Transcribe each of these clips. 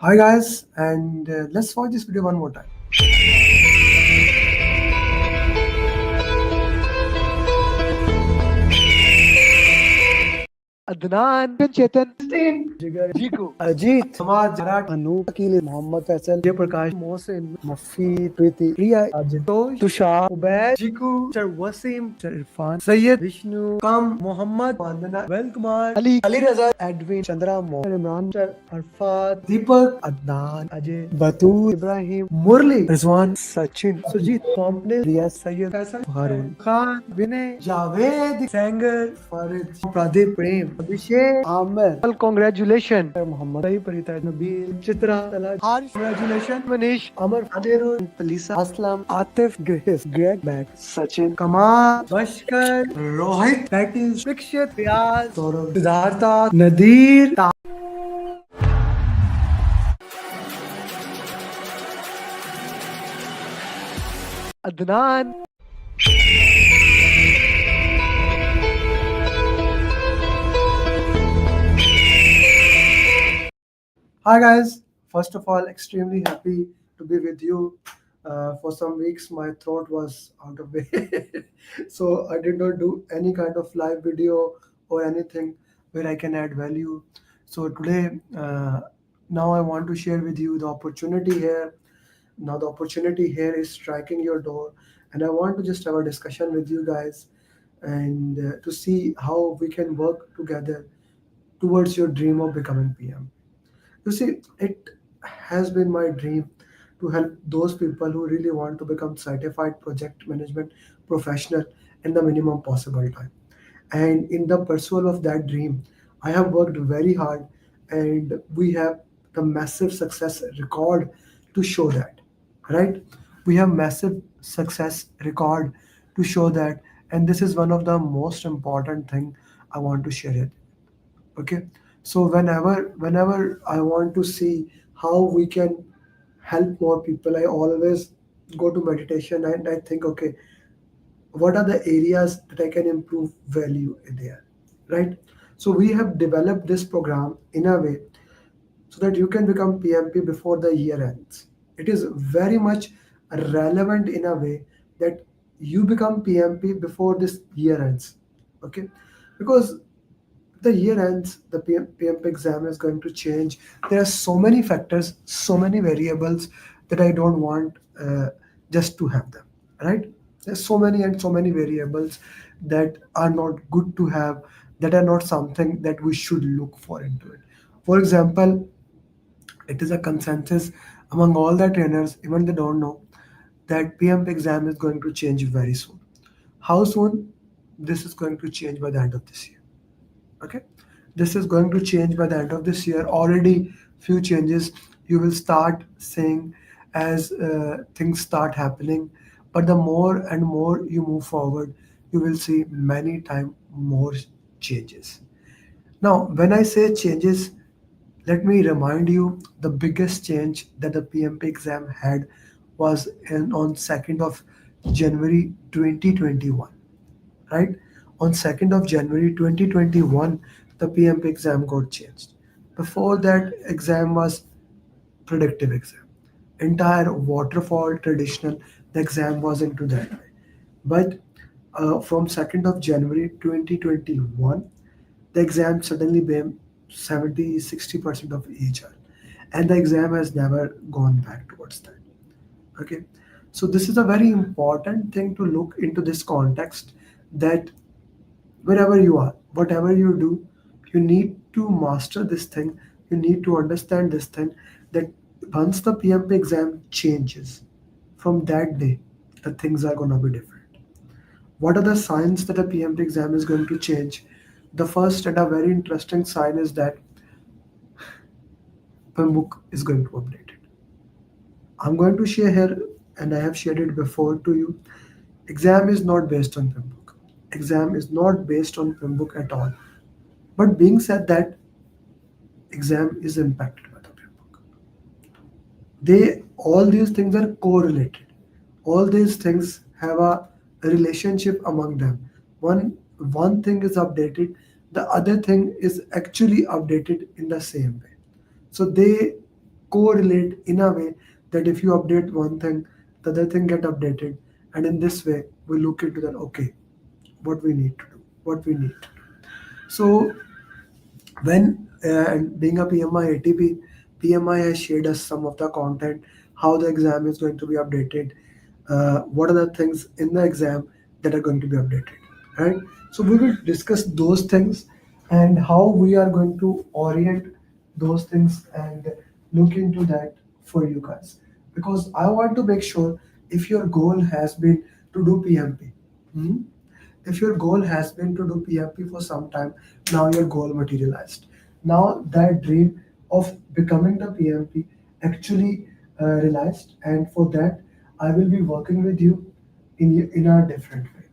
Hi guys, and let's watch this video one more time. Adnan चेतन जिगर, जीकू अजीत, समाज, जराट, अनु, अकील, मोहम्मद फैसल, जयप्रकाश, मोहसिन, मफी, प्रीति, प्रिया, आजितोष, Tushar, Ubaid, जीकू, sir Wasim, sir Irfan, Syed, Vishnu, कम, मोहम्मद, वंदना, well Kumar, Ali Ali रजा, Edwin, Chandra, Mohan, Imran, sir Arfat, दीपक, अदनान, अजय, बतूर, इब्राहिम, मुरली, रिजवान, सचिन, सुजीत, कॉम्पले, रिया, सैयद, फैसल, हारून, खान, विनय, जावेद, सेंगर, फारिद, प्रदीप, प्रेम, अभिषेक, Aamir, congratulation Mohammad Saeed, परिता, Nabeel, Chitra, तला, Haris congratulations, Manish Amar, Adero, Palisa, Aslam, Atif, Grace, Greg, Beck, Sachin, Kamal, Bhaskar, Rohit, पैटिस, Dixit, Riyaz, Saurabh, Siddhartha, Nadir, Adnan Hi guys, first of all, extremely happy to be with you. For some weeks, my throat was out of way, so I did not do any kind of live video or anything where I can add value. So today, now I want to share with you the opportunity here. Now the opportunity here is striking your door, and I want to just have a discussion with you guys and to see how we can work together towards your dream of becoming PM. You see, it has been my dream to help those people who really want to become certified project management professional in the minimum possible time. And in the pursuit of that dream, I have worked very hard and we have the massive success record to show that. Right? We have massive success record to show that, and this is one of the most important thing I want to share it. Okay, so whenever I want to see how we can help more people, I always go to meditation and I think, okay, what are the areas that I can improve value in there, right? So we have developed this program in a way so that you can become PMP before the year ends. It is very much relevant in a way that you become PMP before this year ends. Okay, because the year ends, the PMP exam is going to change. There are so many factors, so many variables that I don't want just to have them, right? There's so many and so many variables that are not good to have, that are not something that we should look for into it. For example, it is a consensus among all the trainers, even they don't know, that PMP exam is going to change very soon. How soon? This is going to change by the end of this year. Okay, this is going to change by the end of this year. Already few changes you will start seeing as things start happening, but the more and more you move forward, you will see many time more changes. Now when I say changes, let me remind you the biggest change that the PMP exam had was on 2nd of January 2021, right? On 2nd of January 2021, the PMP exam got changed. Before that, exam was predictive exam. Entire waterfall traditional, the exam was into that way. But from 2nd of January 2021, the exam suddenly became 70-60% of HR. And the exam has never gone back towards that. Okay, so this is a very important thing to look into this context, that wherever you are, whatever you do, you need to master this thing. You need to understand this thing, that once the PMP exam changes, from that day the things are going to be different. What are the signs that a PMP exam is going to change? The first and a very interesting sign is that PMBOK is going to update it. I'm going to share here, and I have shared it before to you. Exam is not based on PMBOK. Exam is not based on PMBOK at all. But being said that, exam is impacted by the PMBOK. They, all these things are correlated. All these things have a relationship among them. One thing is updated, the other thing is actually updated in the same way. So they correlate in a way that if you update one thing, the other thing get updated, and in this way we look into that. Okay, what we need to do, what we need to do. So when and being a PMI ATP, PMI has shared us some of the content, how the exam is going to be updated, what are the things in the exam that are going to be updated, right? So we will discuss those things and how we are going to orient those things and look into that for you guys. Because I want to make sure if your goal has been to do PMP, hmm, if your goal has been to do PMP for some time, now your goal materialized. Now that dream of becoming the PMP actually realized, and for that, I will be working with you in a different way.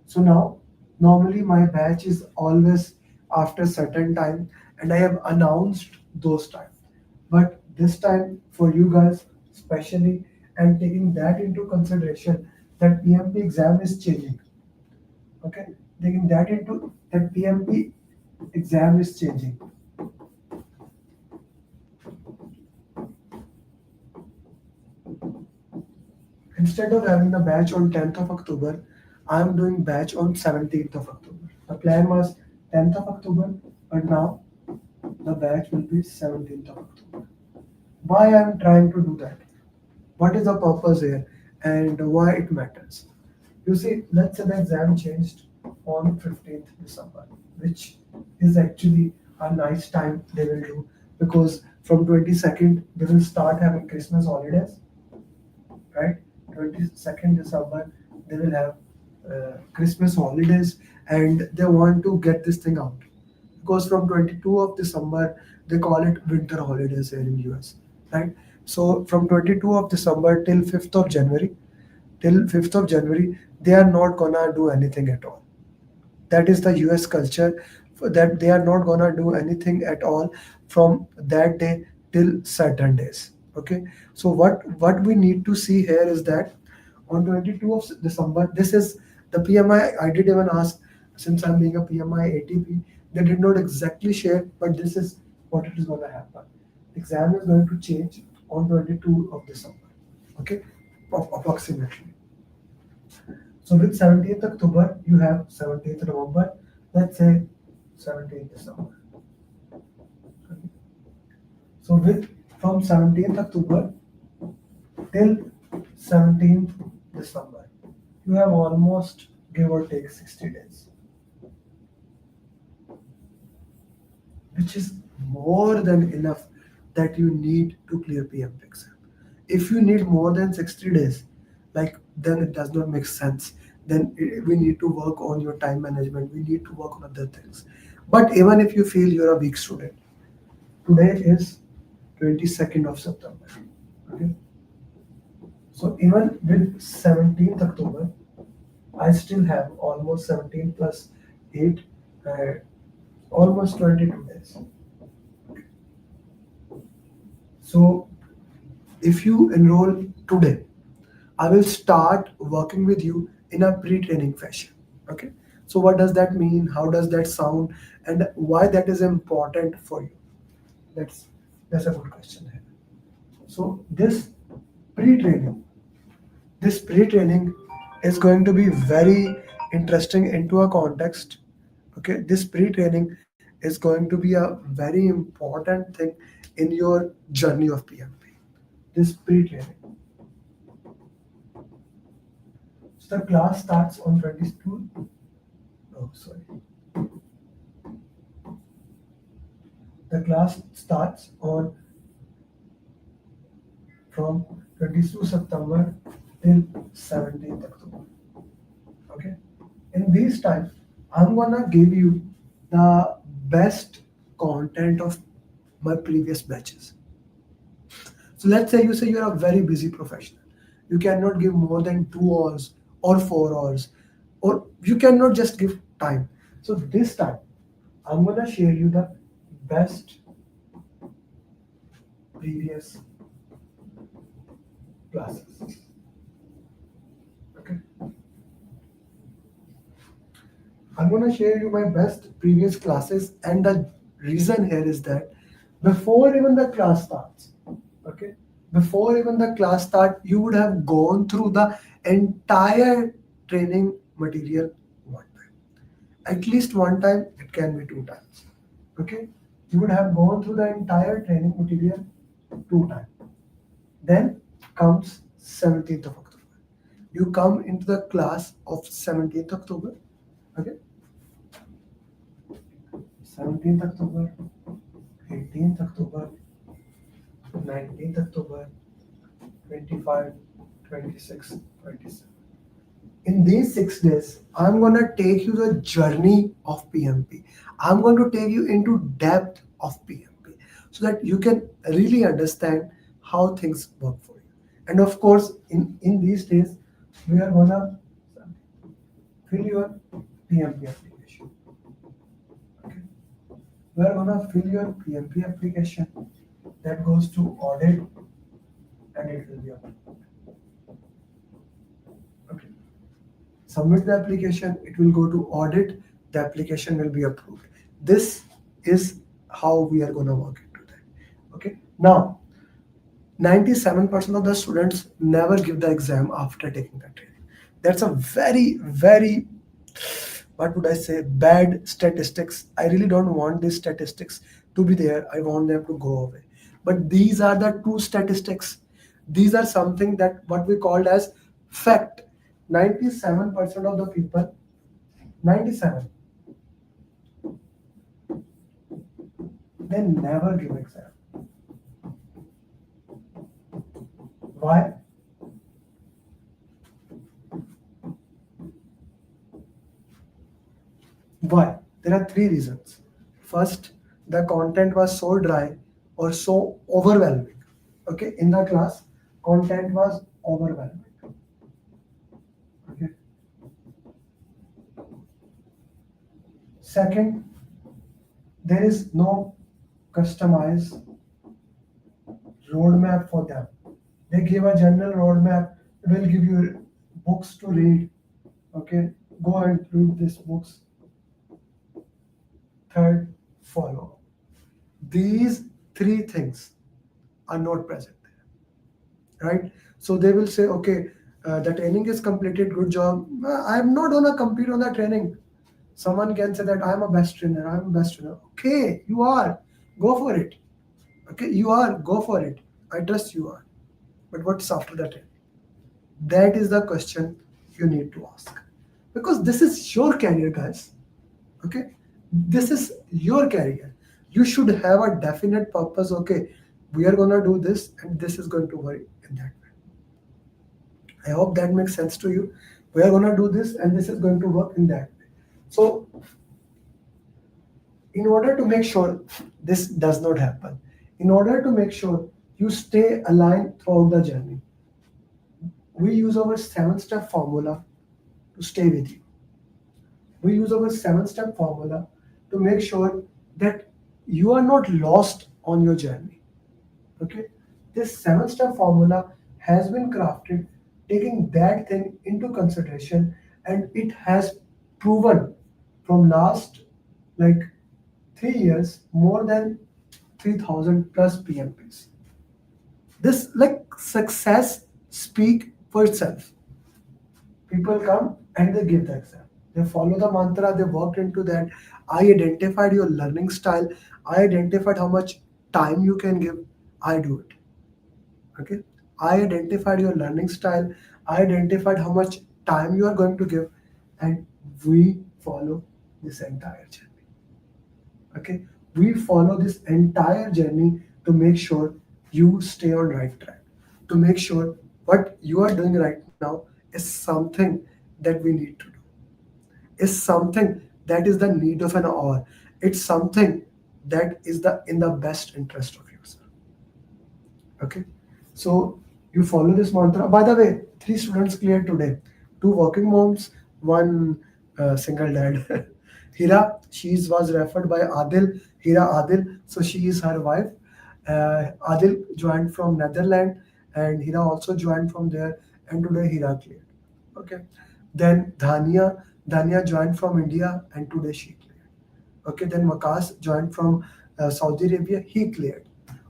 So now, normally my batch is always after certain time, and I have announced those time. But this time for you guys, especially, and taking that into consideration, that PMP exam is changing. Okay, taking that into that PMP exam is changing. Instead of having the batch on 10th of October, I'm doing batch on 17th of October. The plan was 10th of October, but now the batch will be 17th of October. Why I'm trying to do that? What is the purpose here and why it matters? You see, let's say the exam changed on 15th December, which is actually a nice time they will do, because from 22nd they will start having Christmas holidays, right? 22nd December they will have Christmas holidays, and they want to get this thing out, because from 22 of December they call it winter holidays here in US, right? So from 22 of December till 5th of January, they are not gonna do anything at all. That is the US culture, that they are not gonna do anything at all from that day till certain days. Okay, so what we need to see here is that on 22 of December, this is the PMI. I did even ask, since I'm being a PMI ATP, they did not exactly share, but this is what it is going to happen. Exam is going to change on 22 of December. Okay, approximately. So with 17th October, you have 17th November, let's say 17th December. Okay. So with from 17th October till 17th December, you have almost, give or take, 60 days, which is more than enough that you need to clear PMP exam. If you need more than 60 days, like, then it does not make sense. Then we need to work on your time management. We need to work on other things. But even if you feel you're a weak student, today is 22nd of September. Okay. So even with 17th October, I still have almost 17 plus 8, uh, almost 22 days. So if you enroll today, I will start working with you in a pre-training fashion. Okay. So what does that mean? How does that sound? And why that is important for you? That's that's a good question here. So pre-training, this pre-training is going to be very interesting into a context. Okay, this pre-training is going to be a very important thing in your journey of PMP. This pre-training. So the class starts on 22. Oh, sorry. The class starts on from 22 September till 17th October. Okay. In these times, I'm gonna give you the best content of my previous batches. So let's say you're a very busy professional. You cannot give more than 2 hours or 4 hours, or you cannot just give time. So this time, I'm gonna share you the best previous classes. Okay, I'm gonna share you my best previous classes, and the reason here is that before even the class starts, before even the class start, you would have gone through the entire training material one time. At least one time, it can be two times. Okay, you would have gone through the entire training material two times. Then comes 17th of October. You come into the class of 17th October. Okay, 17th October, 18th October, 19th October, 25, 26, 27. In these 6 days, I'm going to take you the journey of PMP. I'm going to take you into depth of PMP so that you can really understand how things work for you. And of course, in these days, we are going to fill your PMP application. Okay. We are going to fill your PMP application that goes to audit and it will be approved. Okay. Submit the application, it will go to audit, the application will be approved. This is how we are going to work into that. Okay. Now, 97% of the students never give the exam after taking the training. That's a very, very, what would I say, bad statistics. I really don't want these statistics to be there. I want them to go away. But these are the two statistics. These are something that what we called as fact. 97% of the people, 97, they never give exam. Why? Why? There are three reasons. First, the content was so dry or so overwhelming. Okay, in the class, content was overwhelming. Okay. Second, there is no customized roadmap for them. They give a general roadmap, will give you books to read. Okay, go and read these books. Third, follow. These three things are not present there, right? So they will say, okay, the training is completed, good job. I'm not gonna compete on the training. Someone can say that I'm a best trainer, I'm a best trainer. Okay, you are, go for it. Okay, you are, go for it. I trust you are. But what's after the training? That is the question you need to ask. Because this is your career, guys. Okay, this is your career. You should have a definite purpose. Okay, we are gonna do this and this is going to work in that way. I hope that makes sense to you. We are gonna do this and this is going to work in that way. So in order to make sure this does not happen, in order to make sure you stay aligned throughout the journey, we use our 7-step formula to stay with you. We use our 7-step formula to make sure that you are not lost on your journey. Okay, this 7-step formula has been crafted taking that thing into consideration, and it has proven from last like 3 years more than 3,000 plus PMPs. This like success speak for itself. People come and they give the exam. They follow the mantra, they worked into that. I identified your learning style. I identified how much time you can give. I do it. Okay. I identified your learning style. I identified how much time you are going to give. And we follow this entire journey. Okay. We follow this entire journey to make sure you stay on right track. To make sure what you are doing right now is something that we need to do, is something that is the need of an hour. It's something that is the in the best interest of yourself. Okay. So you follow this mantra. By the way, three students cleared today. Two working moms, one single dad. Hira, she was referred by Adil. Hira Adil, so she is her wife. Adil joined from Netherlands, and Hira also joined from there. And today Hira cleared. Okay. Then Dhania joined from India, and today she cleared. Okay, then Makas joined from Saudi Arabia, he cleared.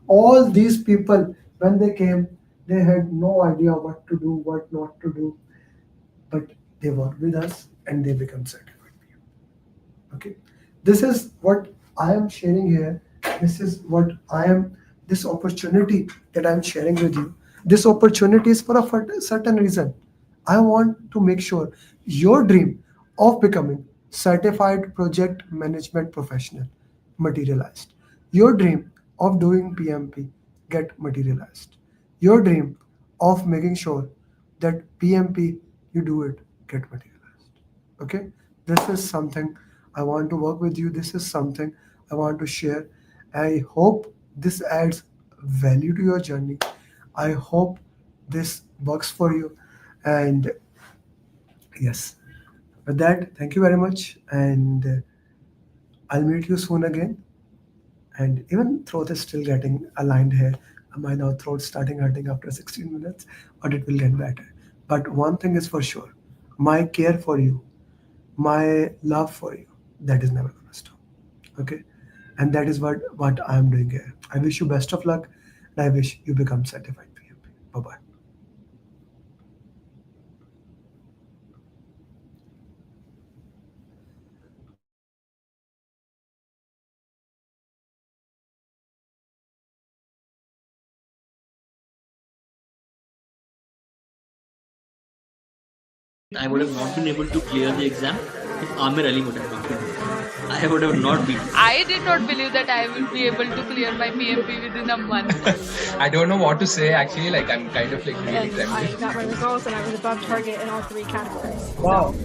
All these people When they came, they had no idea what to do, what not to do, but they worked with us and they become certified. Okay, this is what I am sharing here. This is what I am, this opportunity that I'm sharing with you, this opportunity is for a certain reason. I want to make sure your dream of becoming certified project management professional materialized, your dream of doing PMP get materialized, your dream of making sure that PMP you do it get materialized. Okay, this is something I want to work with you, this is something I want to share. I hope this adds value to your journey. I hope this works for you. And yes, with that, thank you very much, and I'll meet you soon again. And even throat is still getting aligned here. My now throat starting hurting after 16 minutes, but it will get better. But one thing is for sure, my care for you, my love for you, that is never gonna stop. Okay, and that is what I am doing here. I wish you best of luck, and I wish you become certified PMP. Bye bye. I would have not been able to clear the exam if Amer Ali would have not been there. I would have not been. I did not believe that I will be able to clear my PMP within a month. I don't know what to say actually. Like I'm kind of like really and I trembling. got my results and I was above target in all three categories. Wow.